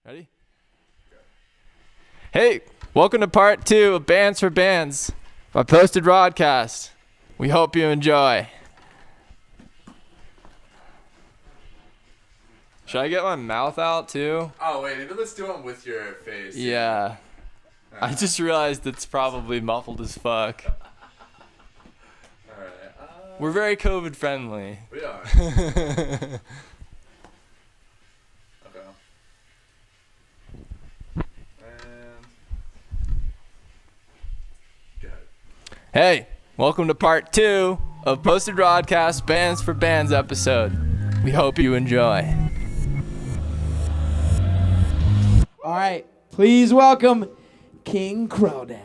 Ready? Hey, welcome to part 2 of Bands for Bands by Poasted Rodcast. We hope you enjoy. Should I get my mouth out too? Oh, wait, let's do one with your face. Yeah. I just realized it's probably muffled as fuck. Alright. We're very COVID friendly. We are. Okay. And go ahead. Hey, welcome to part 2 of Posted Rodcast Bands for Bands episode. We hope you enjoy. All right, please welcome King Crawdad.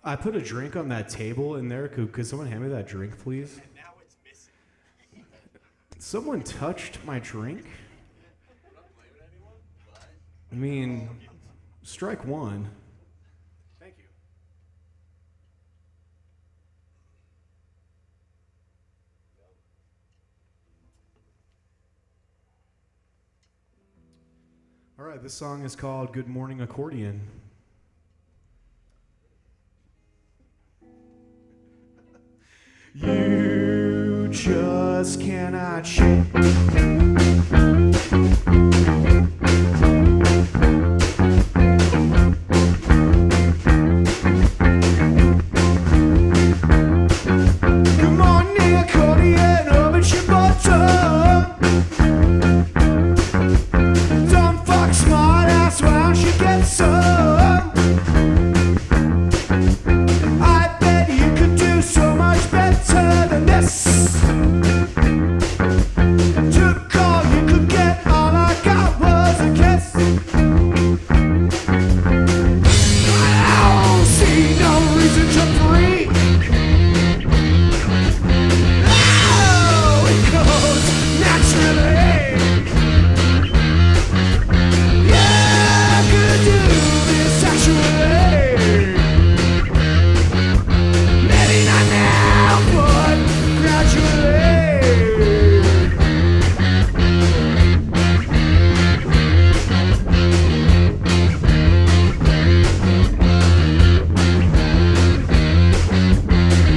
I put a drink on that table in there. Could someone hand me that drink, please? And now it's missing. Someone touched my drink? I mean, strike one. Thank you. All right, this song is called Good Morning Accordion. You just cannot shake. Good morning, accordion, open your bottom. Don't fuck smart ass, why don't you get some? I bet you could do so much better than this. Took all you could get, all I got was a kiss. I don't see no reason to breathe. Oh, it goes naturally. Yeah, I could do this actually. Maybe not now, but gradually.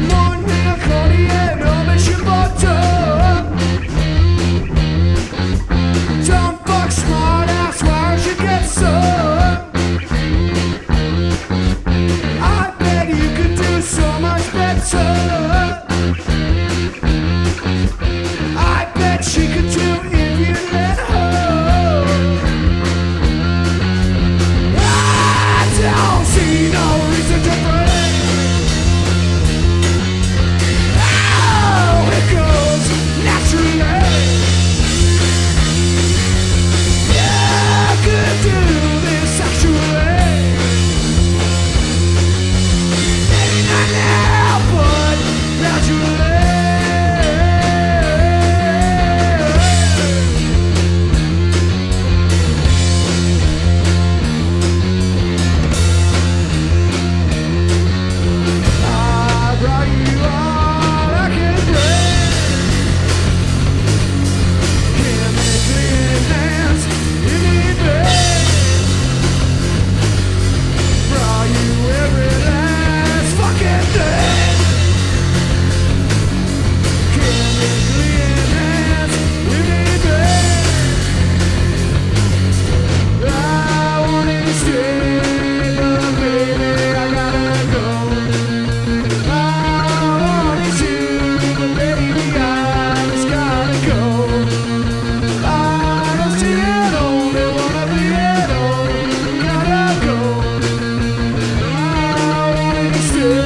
Morning accordion, open your bottom. Don't fuck smart ass, why don't you get some? I bet you could do so much better. I bet she could do if you let her. I don't see no reason to break. Oh, it goes naturally. Yeah, I could do this actually. Maybe not now, but gradually. I brought you all I can bring. Chemically enhanced, you need me. Brought you every last fucking thing. Chemically enhanced, you need me. I wanted to stay, but baby, I gotta go. I wanted to, but baby, I just gotta go. I don't see it, only wanna be it all. Gotta go. I wanted to stay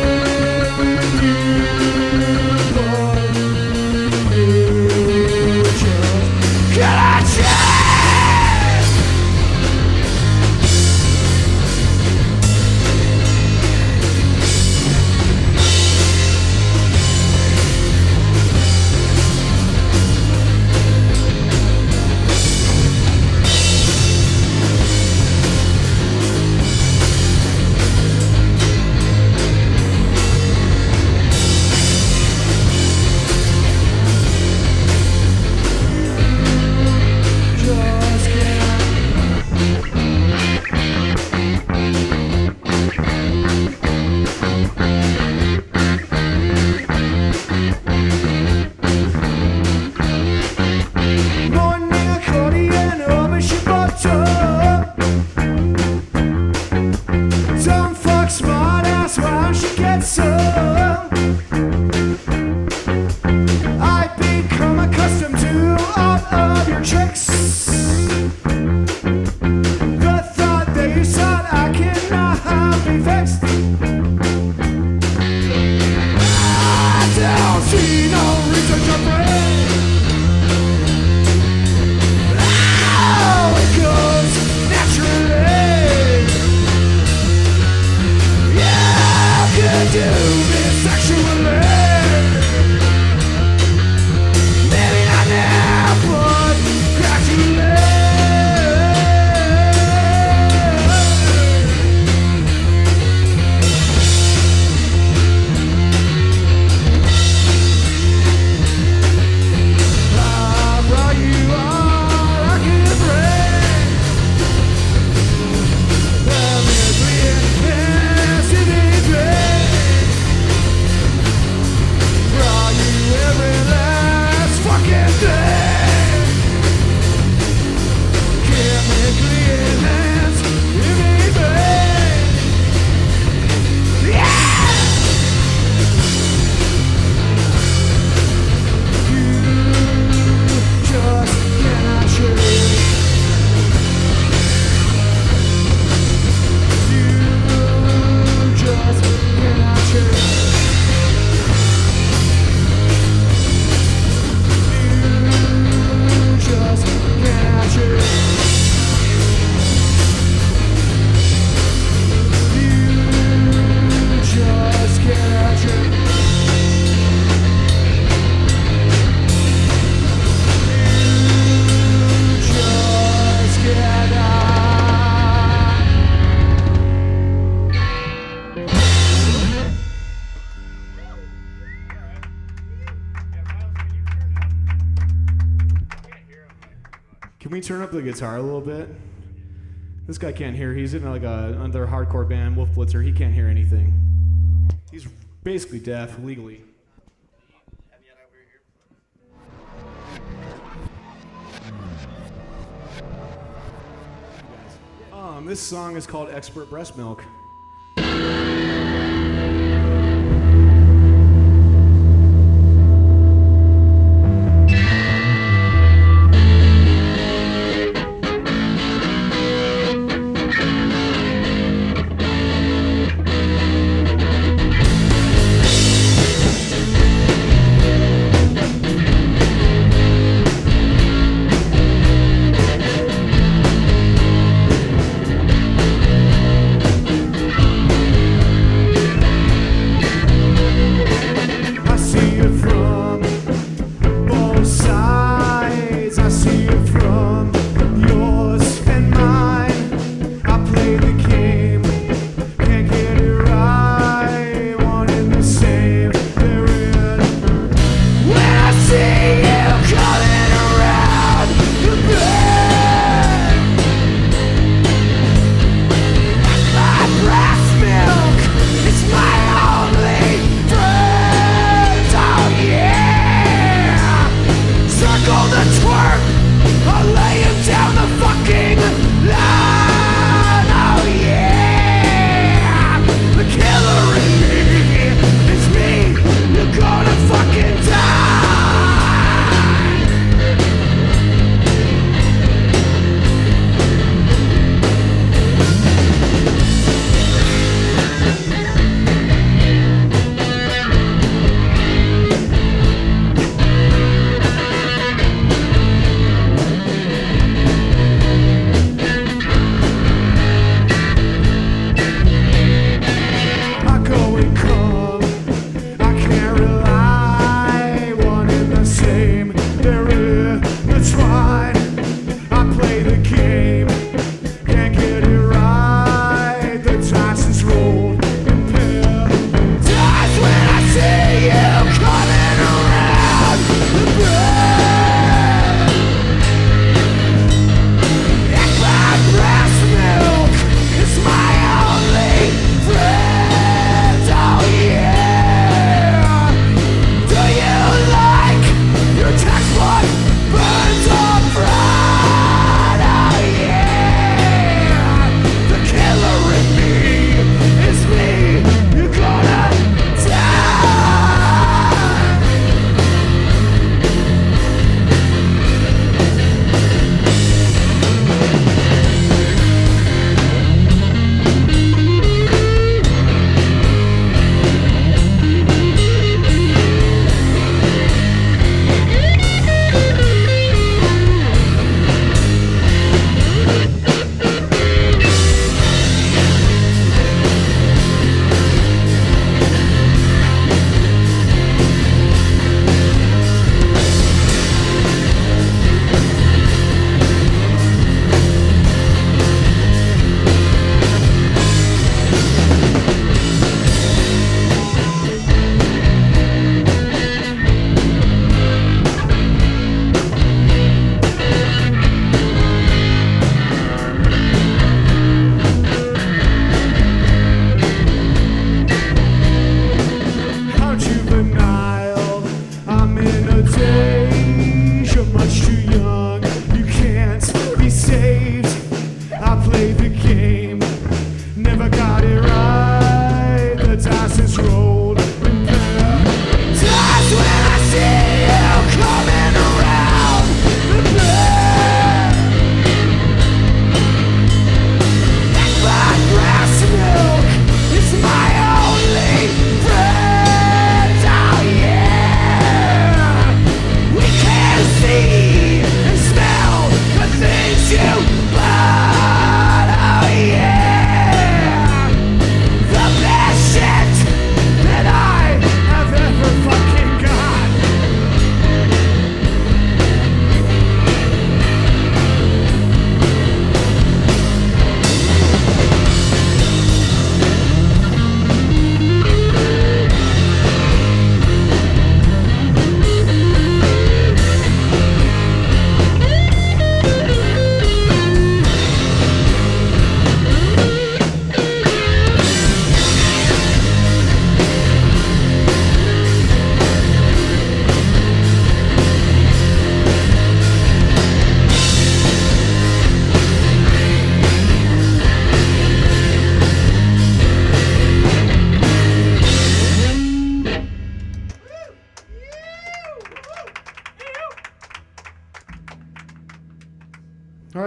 with you, but you just cannot change. Just can't. Morning accordion, open your bottom. Don't fuck smart ass, why don't you get some? I've become accustomed to all of your tricks. The thought that you saw I cannot be fixed. I don't see no reason to break. Oh, it goes naturally. Yeah, I could Can we turn up the guitar a little bit? This guy can't hear. He's in like another hardcore band, Wolf Blitzer. He can't hear anything. He's basically deaf legally. This song is called Expert Breast Milk.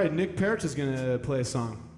right, Nick Parrish is gonna play a song.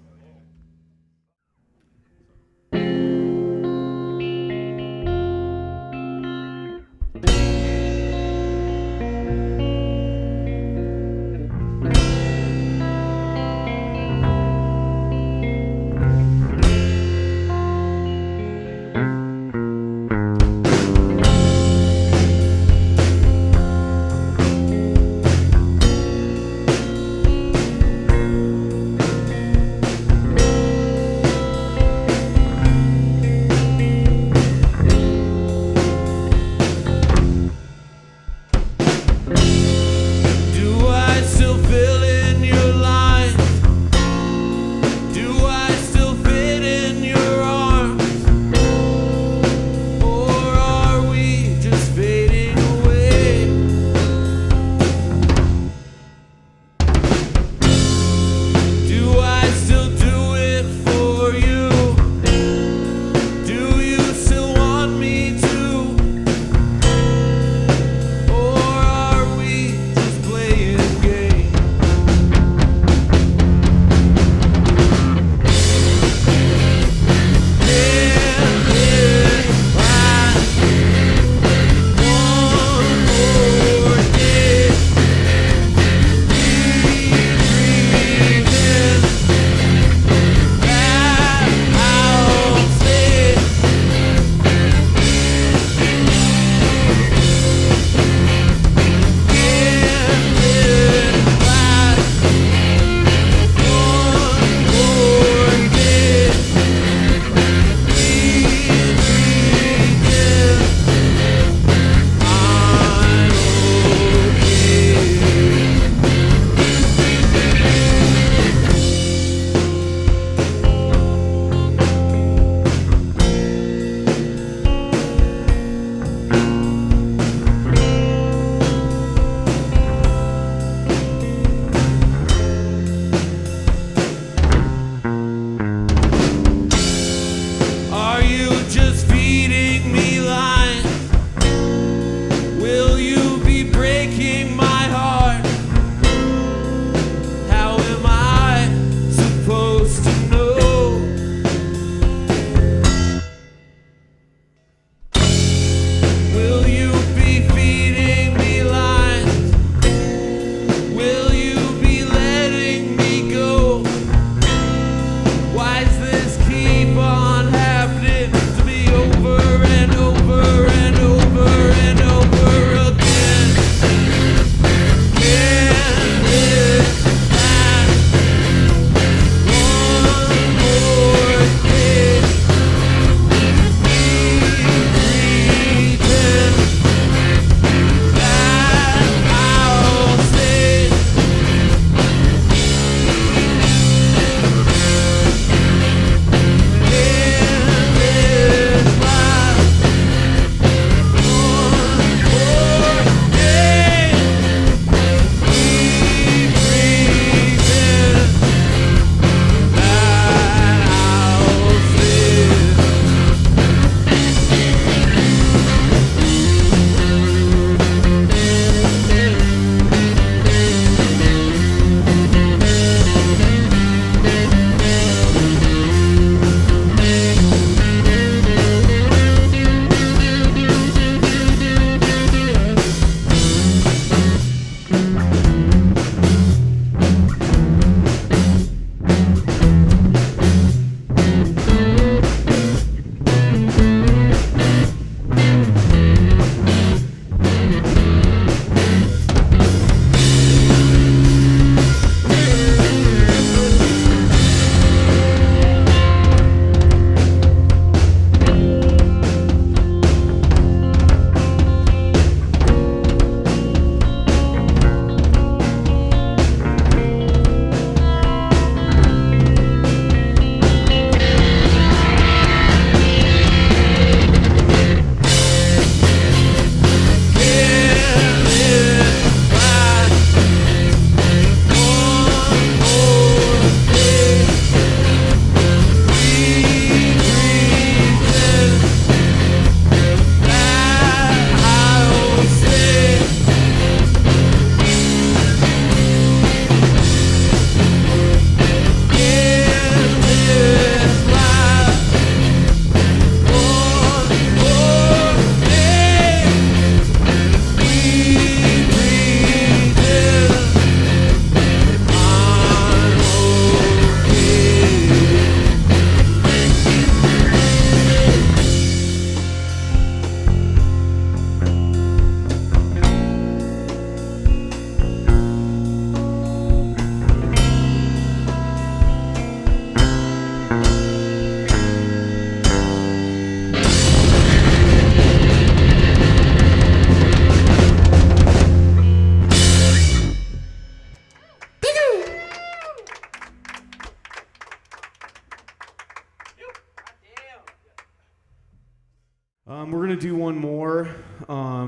We're gonna do one more.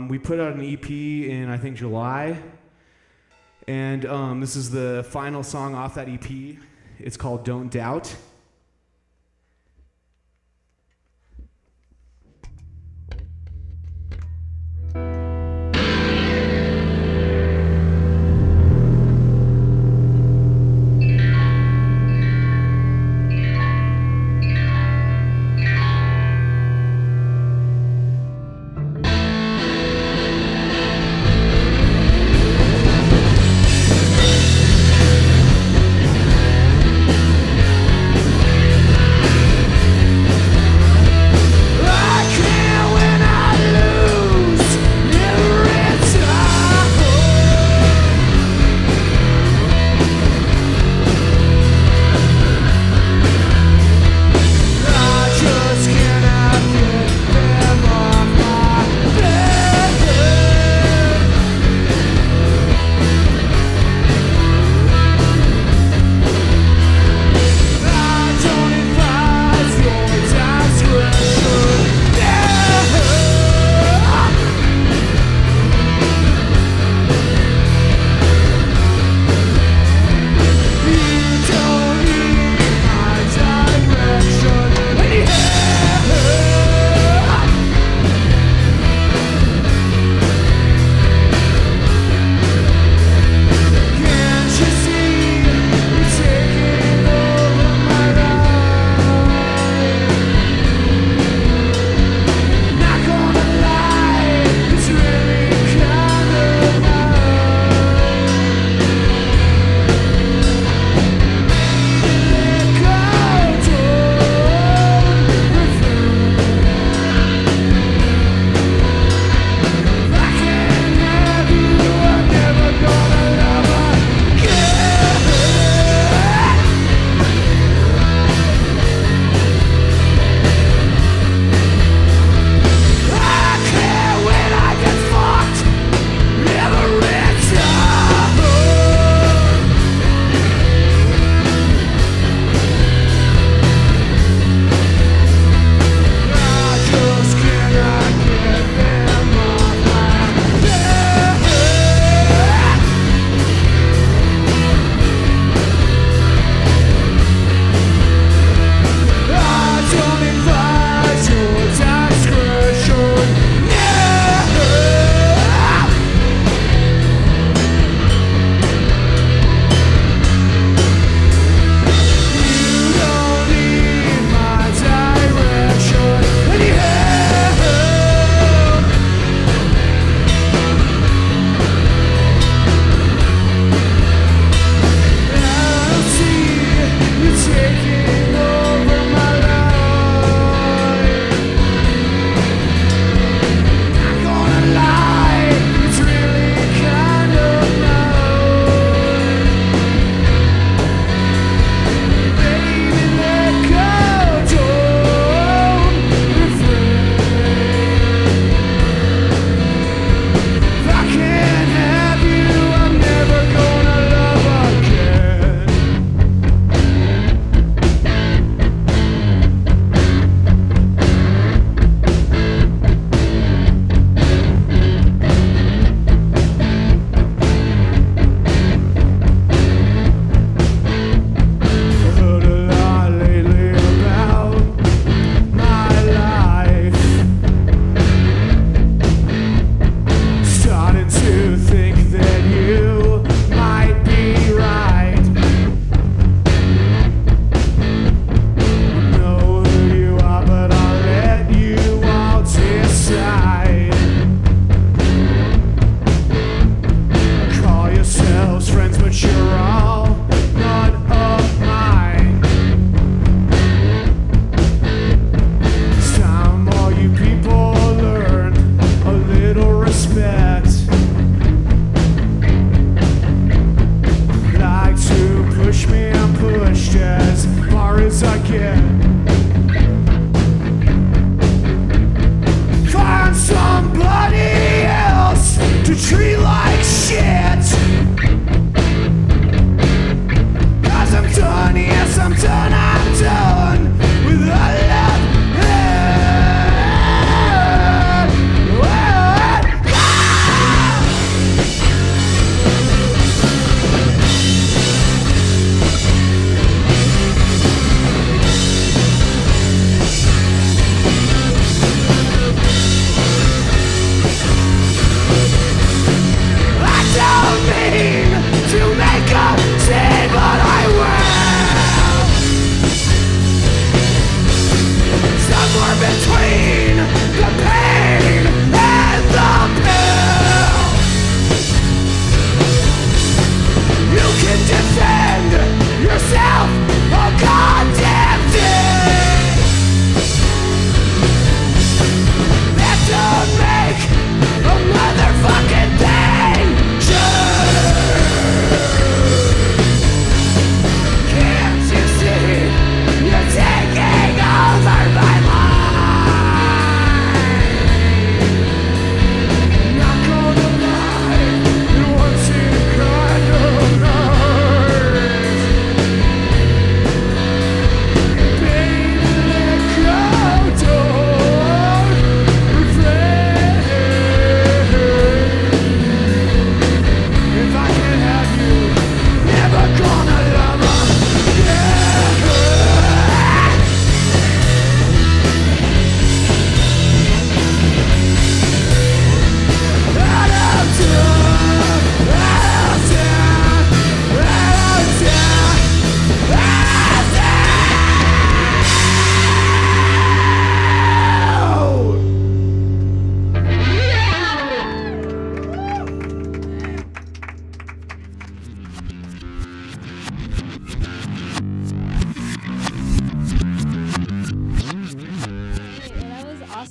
We put out an EP in I think July, and this is the final song off that EP. It's called "Don't Doubt."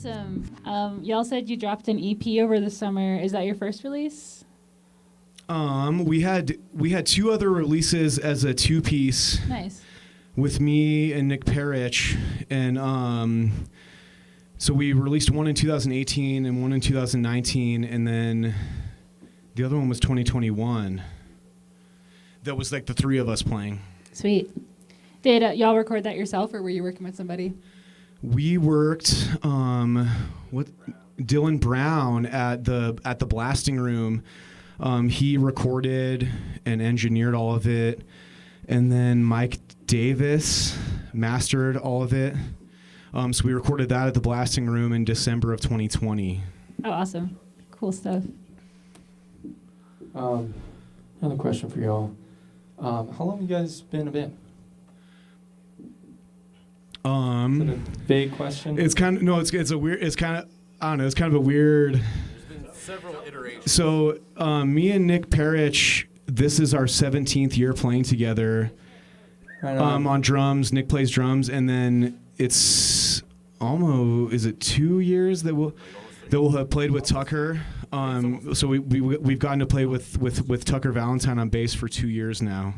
Awesome. Y'all said you dropped an EP over the summer. Is that your first release? We had 2 other releases as a 2-piece. Nice. With me and Nick Parrish, and so we released one in 2018 and one in 2019, and then the other one was 2021. That was like the 3 of us playing. Sweet. Did y'all record that yourself, or were you working with somebody? We worked Dylan Brown at the blasting room. He recorded and engineered all of it, and then Mike Davis mastered all of it. So we recorded that at the blasting room in December of 2020. Oh, awesome. Cool stuff. Another question for y'all. How long have you guys been a band? Is that a vague question? It's kind of a weird. There's been several iterations. So me and Nick Parrish, this is our 17th year playing together. Right on. On drums. Nick plays drums, and then it's is it 2 years that we'll have played with Tucker. So we've gotten to play with Tucker Valentine on bass for 2 years now.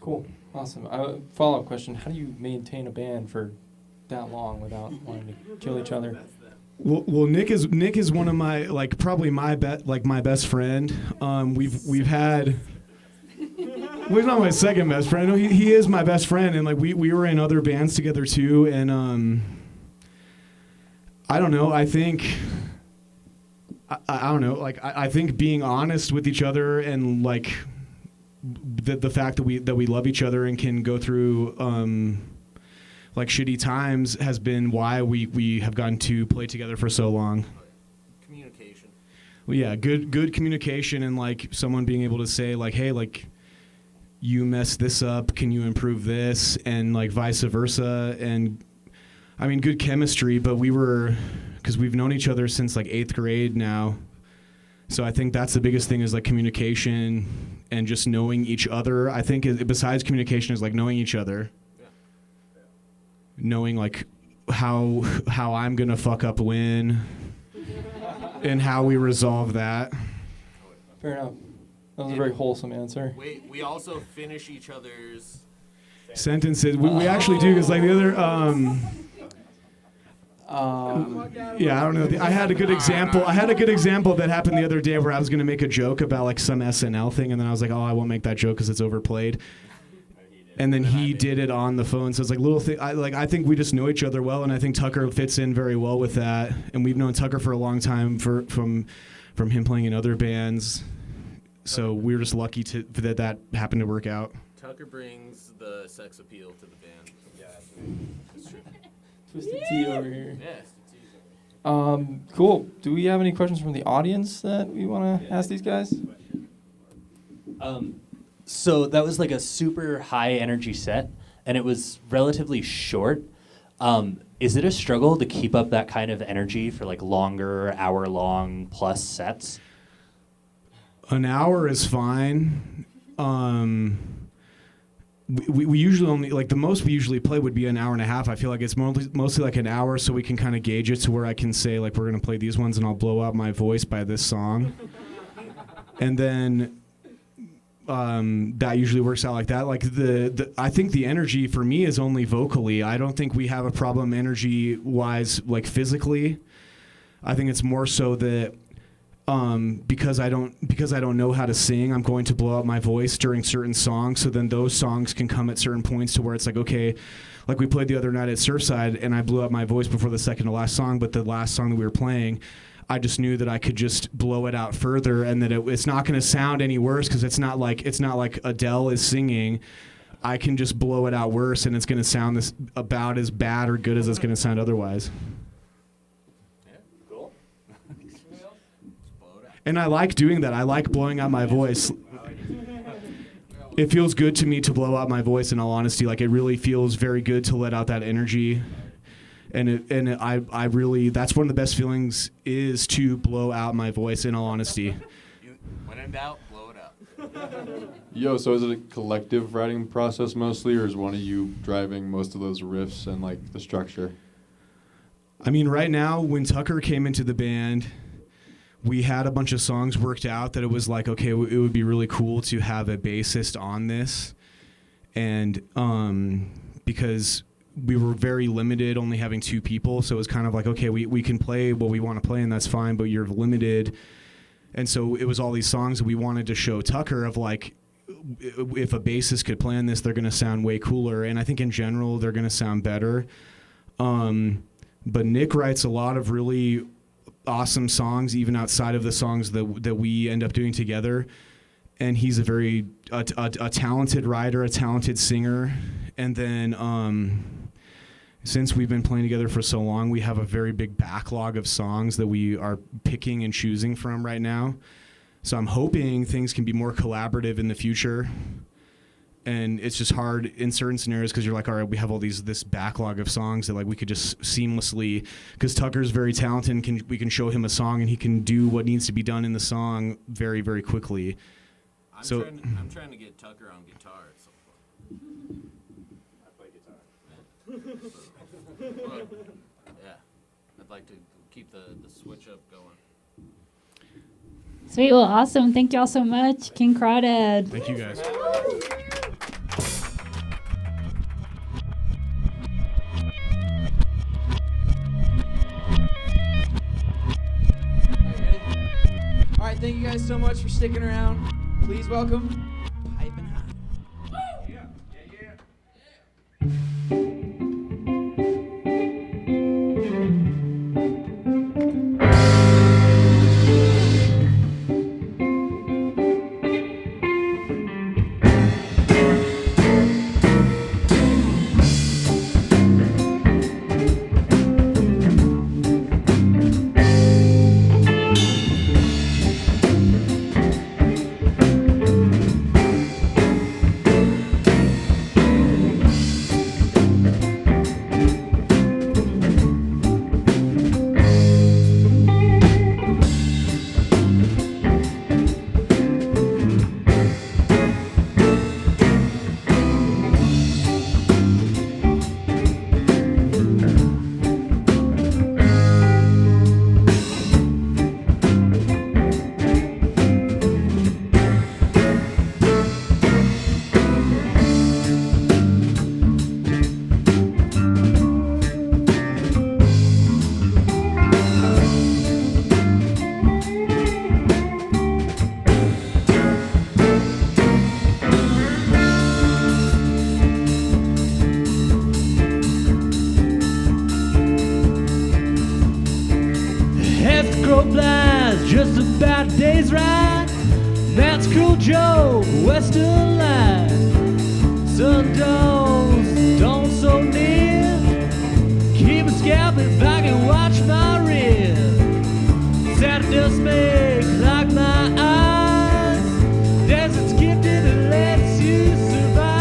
Cool. Awesome. Follow-up question: how do you maintain a band for that long without wanting to kill each other? Well, Nick is one of my probably my best friend. We've had. Well, he's not my second best friend. No, he is my best friend, and we were in other bands together too. And I don't know. I think I don't know. I think being honest with each other and the fact that we love each other and can go through shitty times has been why we have gotten to play together for so long. Communication. Well, yeah, good communication, and someone being able to say hey, you messed this up, can you improve this, and vice versa. And I mean, good chemistry, but because we've known each other since 8th grade now, so I think that's the biggest thing is communication and just knowing each other. I think besides communication is knowing each other. Knowing how I'm gonna fuck up when and how we resolve that. Fair enough. That was a very wholesome answer. We also finish each other's sentences. We actually do, because the other yeah, I don't know. I had a good example. I had a good example that happened the other day where I was gonna make a joke about some SNL thing, and then I was like, oh, I won't make that joke because it's overplayed. And then he did it on the phone. So it's little thing. I think we just know each other well, and I think Tucker fits in very well with that. And we've known Tucker for a long time from him playing in other bands. So we're just lucky that happened to work out. Tucker brings the sex appeal to the band. Yeah, that's true. Twisted Tea over here. Yes. Cool. Do we have any questions from the audience that we want to ask these guys? So that was a super high energy set, and it was relatively short. Is it a struggle to keep up that kind of energy for longer, hour-long plus sets? An hour is fine. We usually only the most we usually play would be an hour and a half. I feel like it's mostly an hour, so we can kind of gauge it to where I can say we're gonna play these ones and I'll blow out my voice by this song, and then that usually works out like that. I think the energy for me is only vocally. I don't think we have a problem energy wise physically. I think it's more so that. Because I don't know how to sing, I'm going to blow out my voice during certain songs. So then those songs can come at certain points to where it's okay, we played the other night at Surfside, and I blew out my voice before the second to last song. But the last song that we were playing, I just knew that I could just blow it out further, and that it's not going to sound any worse because it's not like Adele is singing. I can just blow it out worse, and it's going to sound about as bad or good as it's going to sound otherwise. And I like doing that. I like blowing out my voice. It feels good to me to blow out my voice, in all honesty. It really feels very good to let out that energy. I really, that's one of the best feelings, is to blow out my voice, in all honesty. When in doubt, blow it out. Yo, so is it a collective writing process mostly, or is one of you driving most of those riffs and the structure? I mean, right now, when Tucker came into the band, we had a bunch of songs worked out that it was like, okay, it would be really cool to have a bassist on this. And because we were very limited, only having 2 people, so it was kind of like, okay, we can play what we want to play, and that's fine, but you're limited. And so it was all these songs that we wanted to show Tucker of like, if a bassist could play on this, they're going to sound way cooler. And I think in general, they're going to sound better. But Nick writes a lot of really awesome songs, even outside of the songs that we end up doing together. And he's a very talented writer, a talented singer. And then since we've been playing together for so long, we have a very big backlog of songs that we are picking and choosing from right now. So I'm hoping things can be more collaborative in the future. And it's just hard in certain scenarios because you're like, all right, we have all this backlog of songs that like we could just seamlessly, because Tucker's very talented and we can show him a song and he can do what needs to be done in the song very, very quickly. I'm trying to get Tucker on guitar at some point. I play guitar. Well, yeah, I'd like to keep the switch up going. Sweet. Well, awesome. Thank y'all so much. King Crawdad. Thank you guys. All right, thank you guys so much for sticking around. Please welcome Pipin Hot. Just about a day's ride. That's Cool Joe, Western Line. Sundogs don't so near. Keep a scalp if I can watch my rear. Saturdays make like my eyes. Desert's gifted and lets you survive.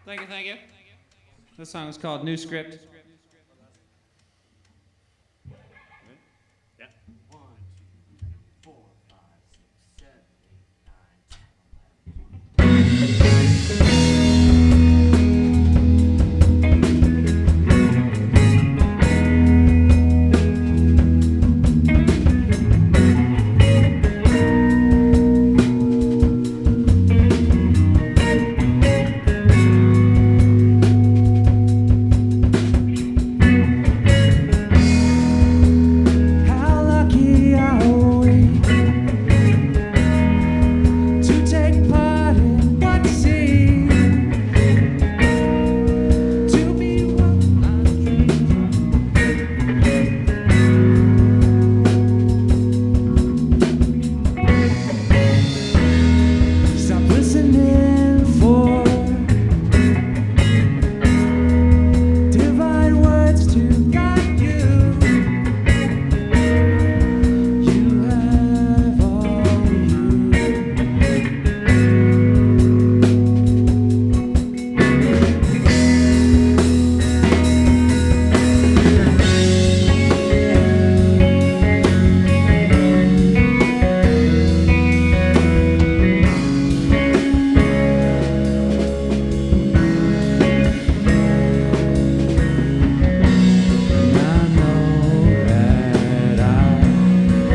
Thank you, thank you. This song is called New Script. Yeah. 1, 2, 3, 4, 5, 6, 7, 8, 9, 10, 11. How lucky are we to take part in what seems to be what I dream. Stop listening for divine words to guide you. You have all you. I know that I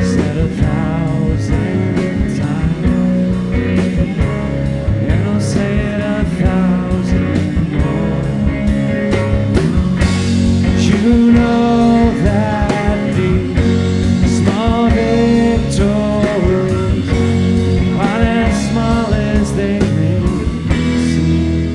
said 1,000 times, and I'll say it 1,000 more. You know that these small victories aren't as small as they may seem.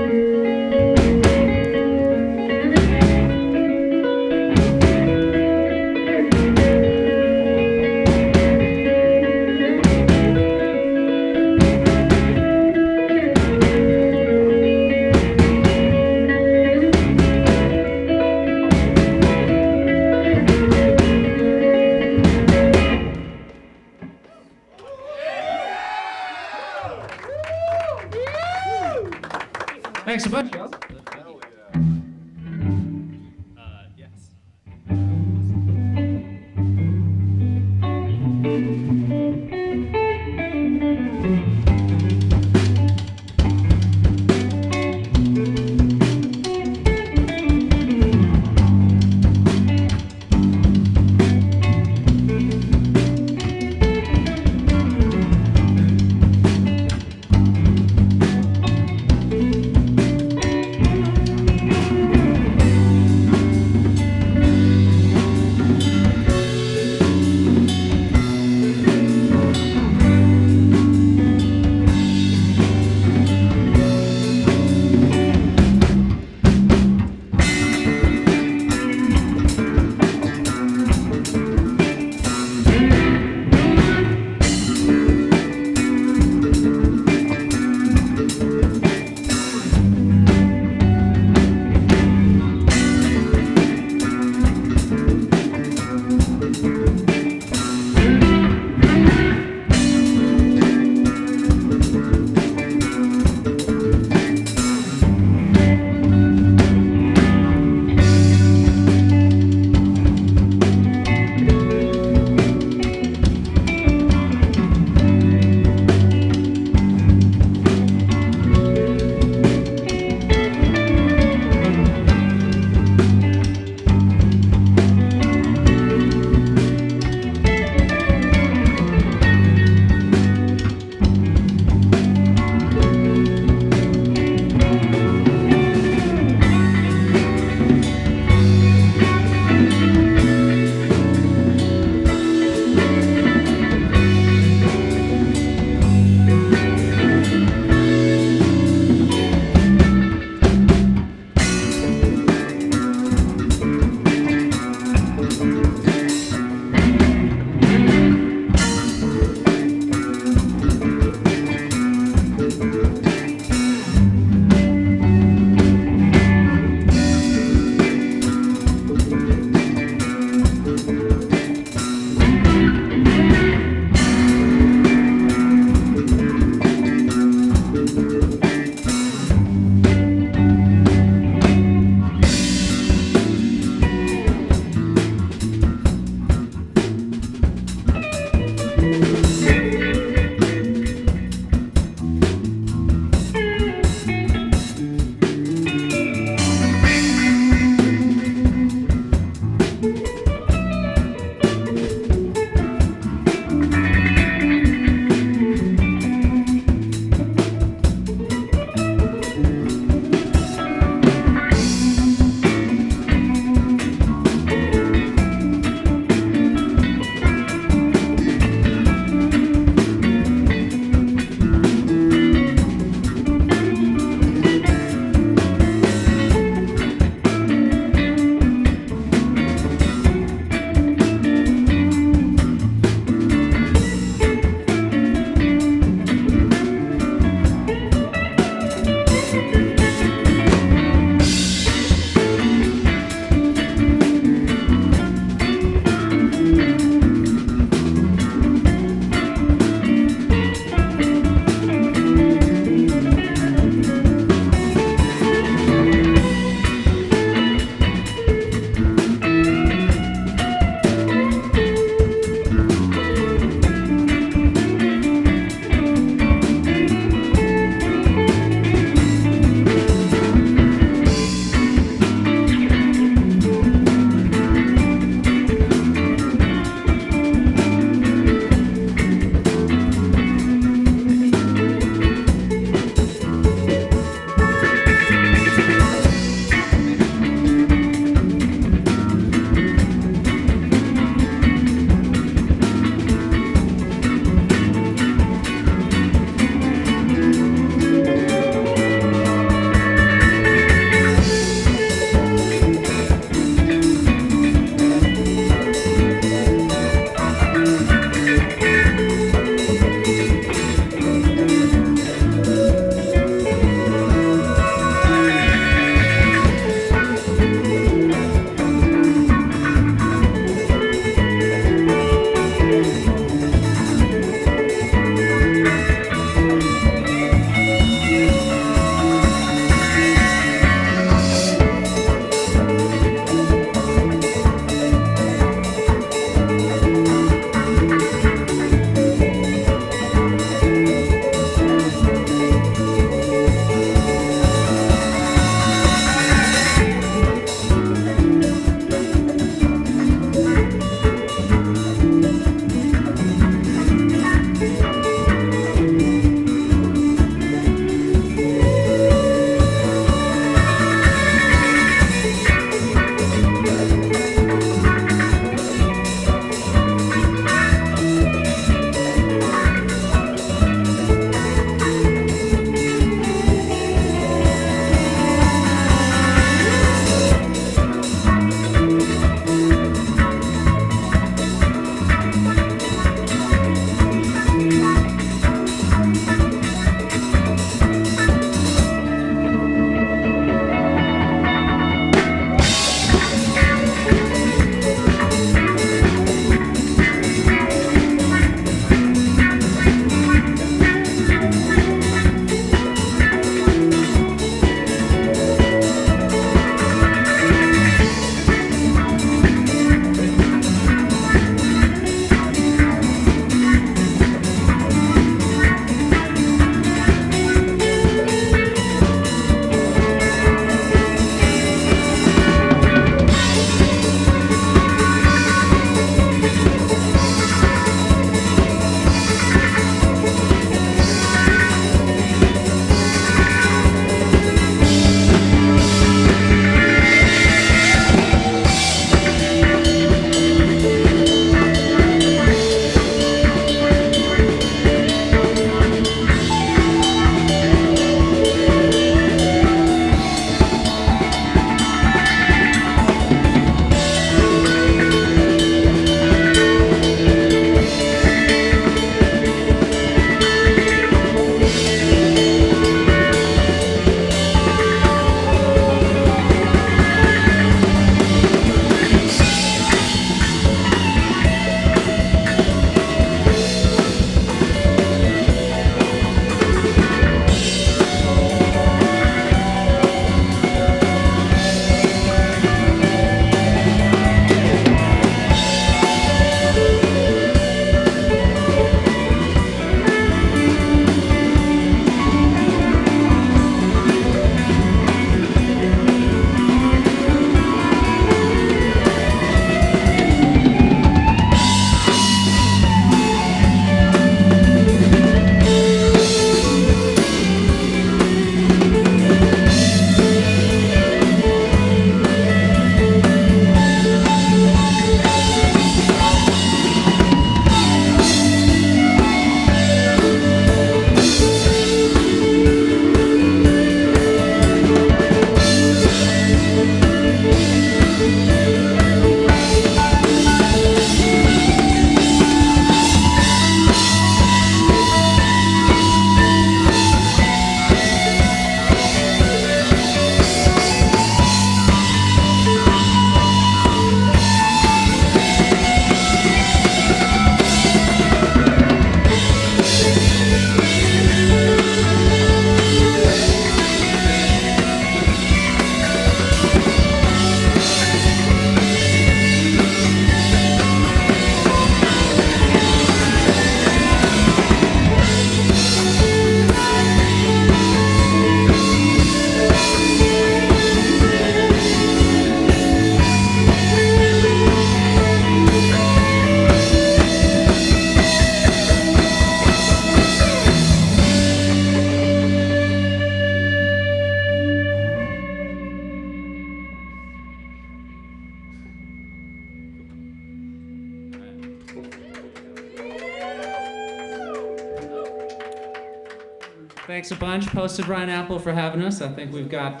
Thanks a bunch, Poasted Ryan Apple, for having us. I think we've got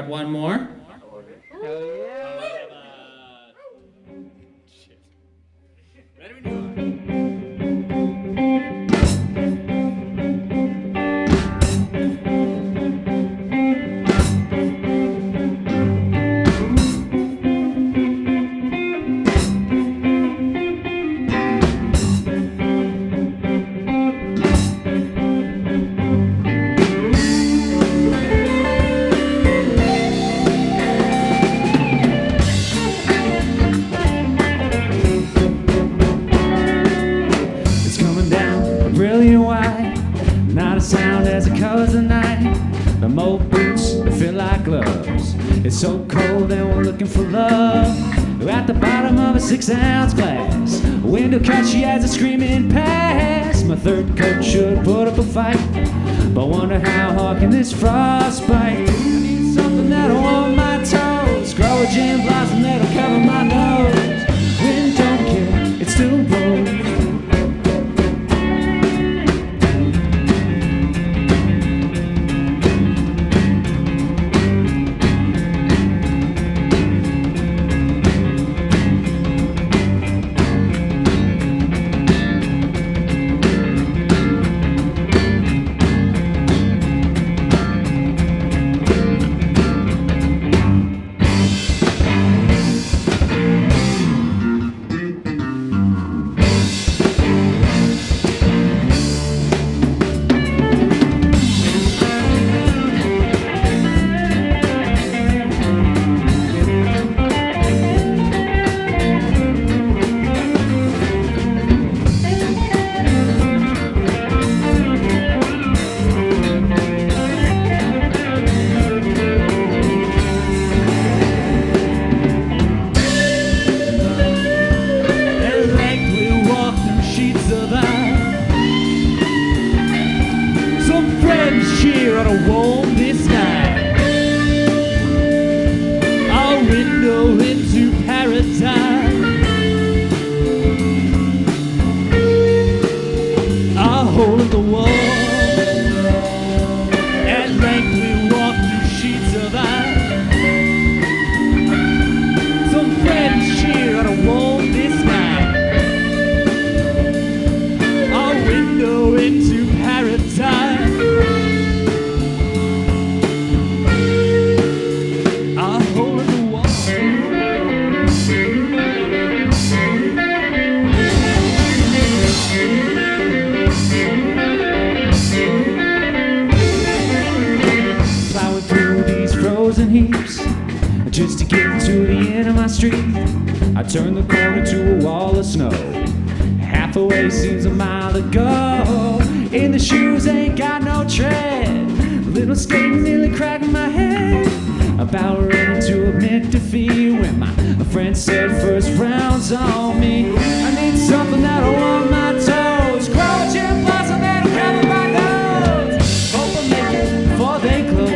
one more. Hell yeah! Brilliant white, not a sound as it covers the night. The mold boots that feel like gloves. It's so cold and we're looking for love. We're at the bottom of a 6-ounce glass. A window cut, she has a screaming past. My third coat should put up a fight, but wonder how hard can this frost bite. I need something that'll warm my toes. Grow a gin blossom that'll cover my nose. Wind don't care, it still blows. Just to get to the end of my street, I turn the corner to a wall of snow. Half away seems a mile to go. In the shoes ain't got no tread. Little skate nearly cracking my head. About ready to admit defeat when my friend said first round's on me. I need something that'll warm my toes. Grow a gin blossom that'll cover my nose. Hope I make it before they close.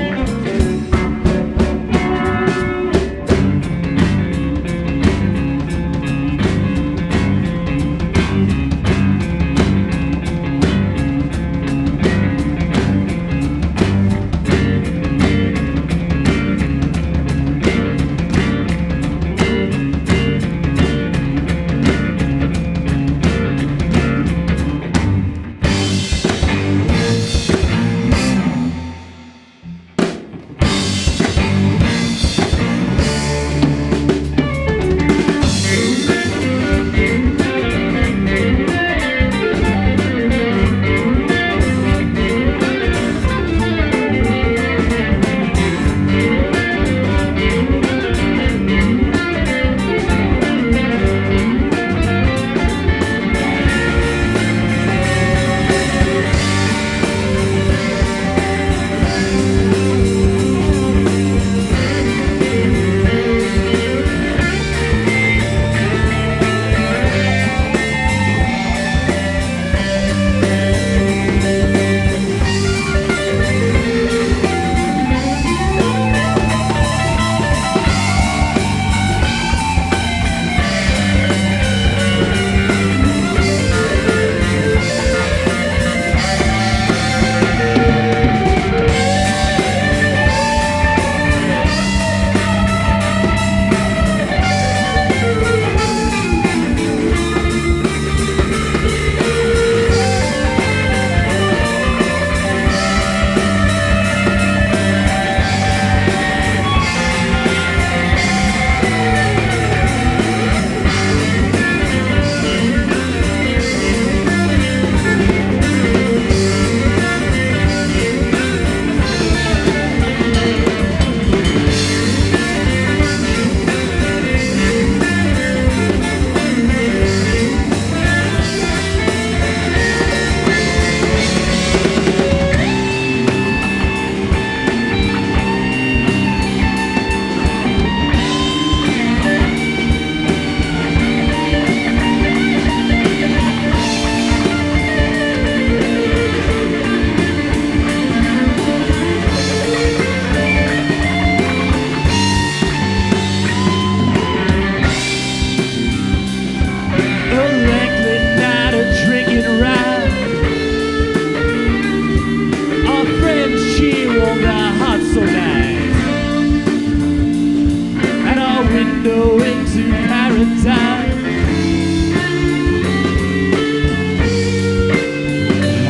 to paradise.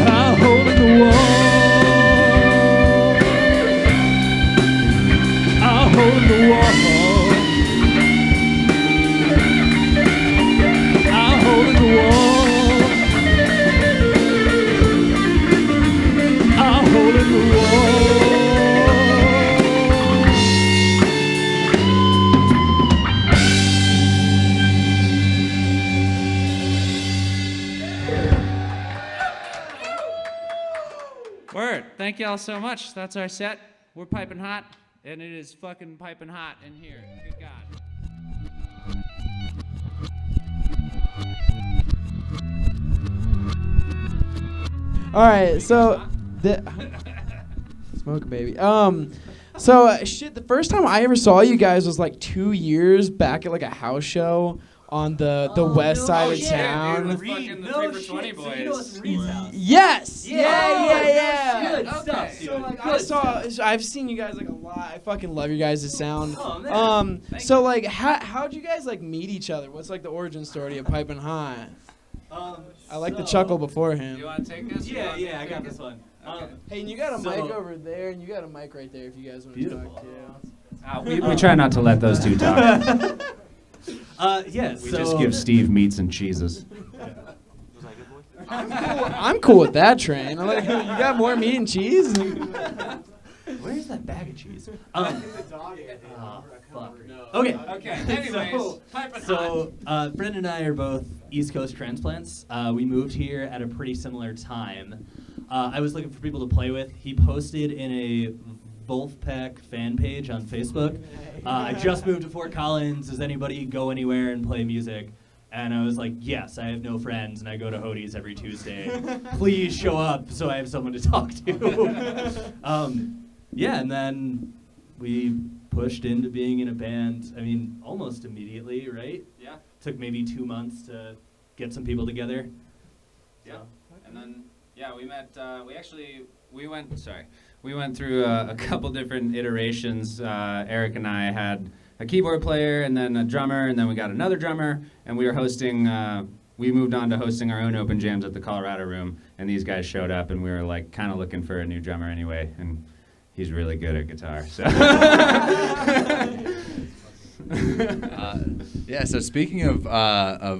A hole in the wall. A hole in the wall. A hole in the wall. A hole in the wall. Word. Thank y'all so much. That's our set. We're piping hot, and it is fucking piping hot in here. Good God. All right, so smoke baby. Shit. The first time I ever saw you guys was like 2 years back at like a house show on the west side of town. Fucking the 3 for 20 boys. So you know us in Reed's house. Yes. Yeah. Good stuff, dude. So like Good I've seen you guys like a lot. I fucking love your guys' sound. Oh, man. So like how'd you guys like meet each other? What's like the origin story of Pipin Hot? I like the chuckle beforehand. You want to take this? Yeah, I got this one. Hey, and you got a So- mic over there, and you got a mic right there if you guys want to Beautiful. talk too. We try not to let those two talk. Yes. We just give Steve meats and cheeses. I'm cool with that train. I'm like, you got more meat and cheese? Where's that bag of cheese? Fuck. Okay. Okay, anyways. Piping So, Brendan and I are both East Coast transplants. We moved here at a pretty similar time. I was looking for people to play with. He posted in a Wolfpack fan page on Facebook. I just moved to Fort Collins. Does anybody go anywhere and play music? And I was like, yes, I have no friends, and I go to Hodie's every Tuesday. Please show up so I have someone to talk to. Yeah, and then we pushed into being in a band, I mean, almost immediately, right? Yeah. Took maybe 2 months to get some people together. Yeah. And then, yeah, we met, we went through a couple different iterations. Eric and I had a keyboard player and then a drummer, and then we got another drummer, and we were hosting, we moved on to hosting our own open jams at the Colorado Room, and these guys showed up, and we were like kind of looking for a new drummer anyway, and he's really good at guitar, so. Yeah, so speaking of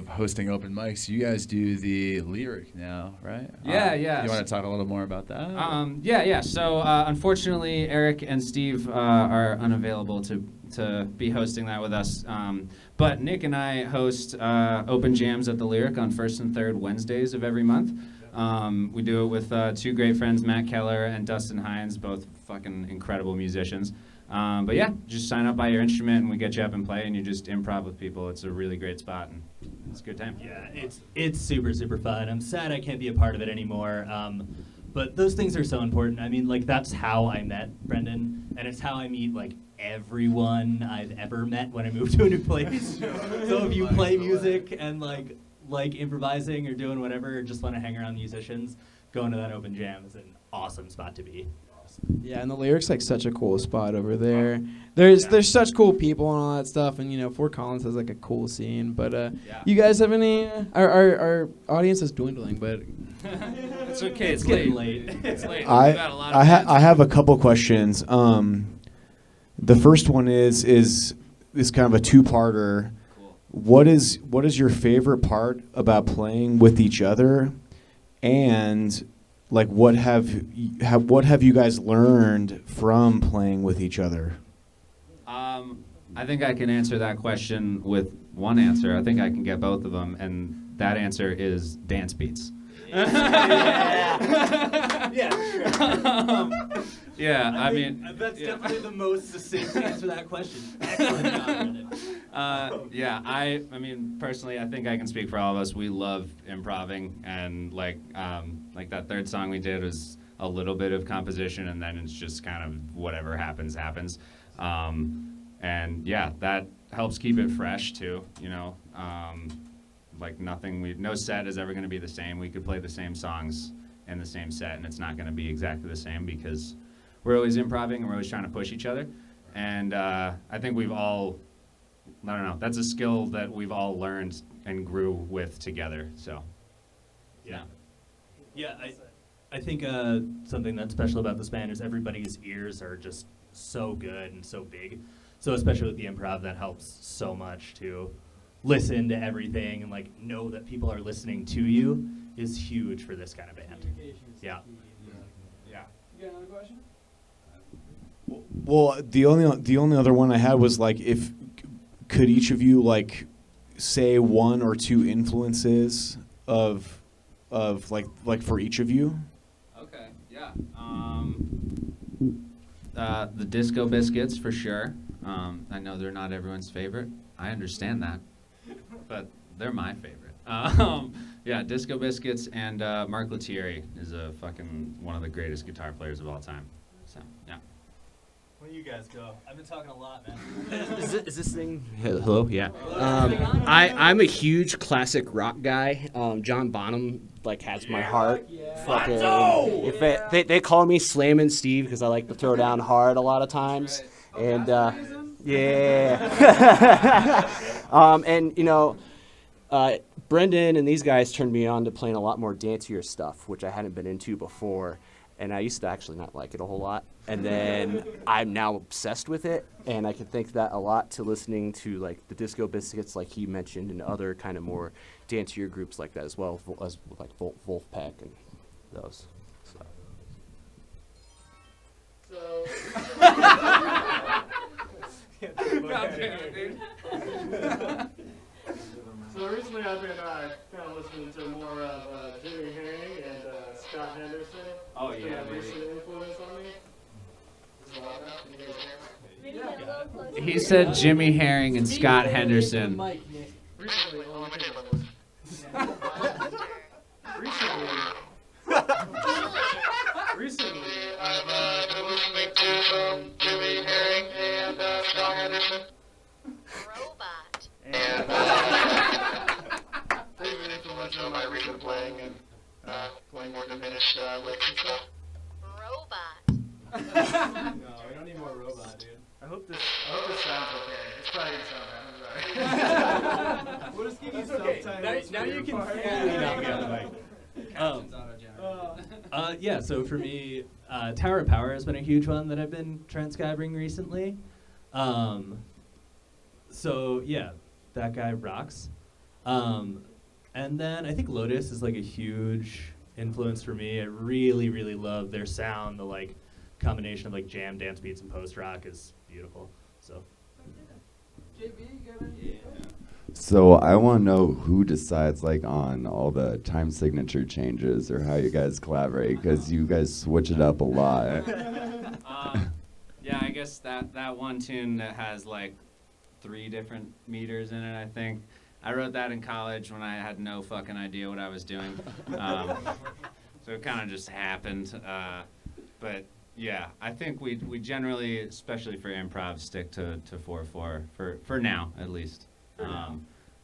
hosting open mics, you guys do the Lyric now, right? Yeah. You want to talk a little more about that? Yeah. So unfortunately, Eric and Steve are unavailable to be hosting that with us. But Nick and I host open jams at the Lyric on first and third Wednesdays of every month. We do it with two great friends, Matt Keller and Dustin Hines, both fucking incredible musicians. But yeah, just sign up by your instrument and we get you up and play, and you just improv with people. It's a really great spot, and it's a good time. Yeah, it's super, super fun. I'm sad I can't be a part of it anymore. But those things are so important. I mean, like, that's how I met Brendan, and it's how I meet, like, everyone I've ever met when I move to a new place. So if you play music and, like improvising or doing whatever, or just want to hang around musicians, going to that open jam is an awesome spot to be. Yeah, and the Lyric's like such a cool spot over there. There's such cool people and all that stuff, and you know Fort Collins has like a cool scene. But you guys have any? Our audience is dwindling, but it's okay. It's getting late. It's late. I have a couple questions. The first one is kind of a two-parter. Cool. What is your favorite part about playing with each other, and like what have you guys learned from playing with each other? I think I can answer that question with one answer. I think I can get both of them, and that answer is dance beats. Yeah, I mean, that's definitely the most succinct answer to that question. Excellent job, Brendan. I mean, personally, I think I can speak for all of us. We love improving, and like that third song we did was a little bit of composition, and then it's just kind of whatever happens. And yeah, that helps keep it fresh too. You know, like no set is ever going to be the same. We could play the same songs in the same set, and it's not going to be exactly the same because we're always improvising and we're always trying to push each other. And I think we've all I don't know. That's a skill that we've all learned and grew with together. So, yeah. Yeah, I think something that's special about this band is everybody's ears are just so good and so big. So especially with the improv, that helps so much to listen to everything and like know that people are listening to you is huge for this kind of band. Yeah. Yeah. You got another question? Well, the only other one I had was like, if could each of you like say one or two influences of like for each of you? Okay. Yeah. The Disco Biscuits for sure. I know they're not everyone's favorite. I understand that, but they're my favorite. Yeah, Disco Biscuits and Mark Lettieri is one of the greatest guitar players of all time. So yeah. Where you guys go? I've been talking a lot, man. Is this thing? Hello, yeah. I'm a huge classic rock guy. John Bonham has my heart. Fucking, they call me Slammin' Steve because I like to throw down hard a lot of times, and yeah. And Brendan and these guys turned me on to playing a lot more dancier stuff, which I hadn't been into before. And I used to actually not like it a whole lot. And then I'm now obsessed with it. And I can thank that a lot to listening to like the Disco Biscuits, like he mentioned, and other kind of more dancier groups like that as well, as like Wolfpack and those. So recently I've been kind of listening to more of Jimmy Herring and Scott Henderson. Oh, It's been yeah, a baby. recent influence on me. Is it loud enough? Can you guys hear me? He said Jimmy Herring and Scott Henderson. Recently, on my tables. Recently, I've been listening to Jimmy Herring and Scott Henderson. Robot. And they've been influential in my recent playing and playing more diminished licks and stuff. Robot. No, we don't need more robot, dude. I hope this sounds okay. It's probably gonna sound bad. I'm sorry. We'll just give you subtitles. Now you can part. Yeah, so for me, Tower of Power has been a huge one that I've been transcribing recently. So yeah, that guy rocks. And then I think Lotus is like a huge influence for me. I really, really love their sound. The like combination of like jam, dance beats, and post rock is beautiful. So. So I want to know who decides like on all the time signature changes or how you guys collaborate, because you guys switch it up a lot. Yeah, I guess that one tune that has like 3 different meters in it, I think. I wrote that in college when I had no fucking idea what I was doing. So it kind of just happened. But yeah, I think we generally, especially for improv, stick to 4/4 for now at least.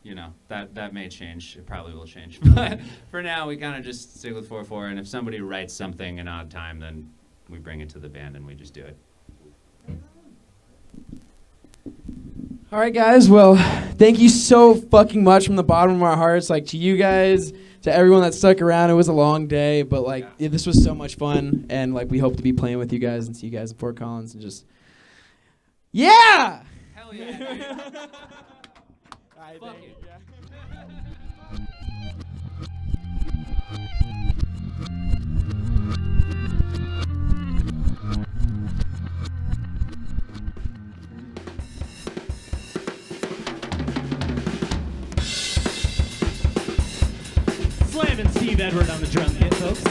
You know, that may change. It probably will change. But for now, we kind of just stick with 4/4. And if somebody writes something in odd time, then we bring it to the band and we just do it. All right, guys. Well, thank you so fucking much from the bottom of our hearts. Like, to you guys, to everyone that stuck around. It was a long day, but like this was so much fun, and like we hope to be playing with you guys and see you guys in Fort Collins and just yeah. Hell yeah. Fuck it. Slammin' Steve Edward on the drum kit, folks.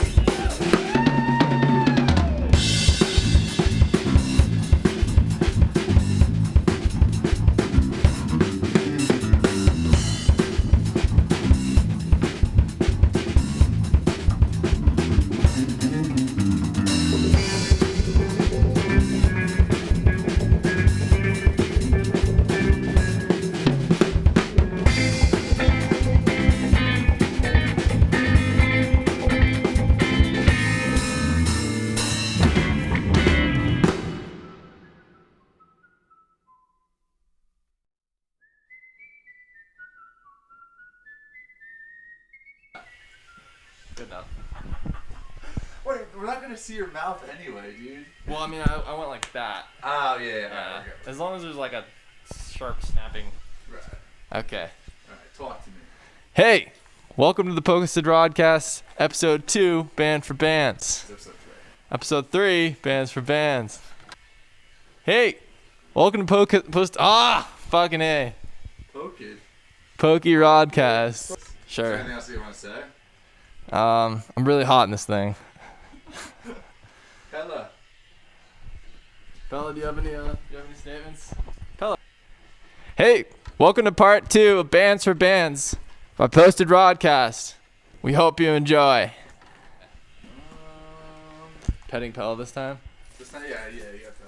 Good enough. Wait, we're not gonna see your mouth anyway, dude. Well, I mean, I went like that. Oh yeah. Yeah. Okay. As long as there's like a sharp snapping. Right. Okay. All right. Talk to me. Hey, welcome to the Poasted Rodcast, episode 2, Band for Bands. Episode 3, Bands for Bands. Hey, welcome to fucking A. Pokey Rodcast. Sure. Is there anything else you want to say? I'm really hot in this thing. Bella, do you have any statements? Bella. Hey, welcome to part 2 of Bands for Bands by Poasted Rodcast. We hope you enjoy. Um, Petting Pella this time? This time, yeah, you got that.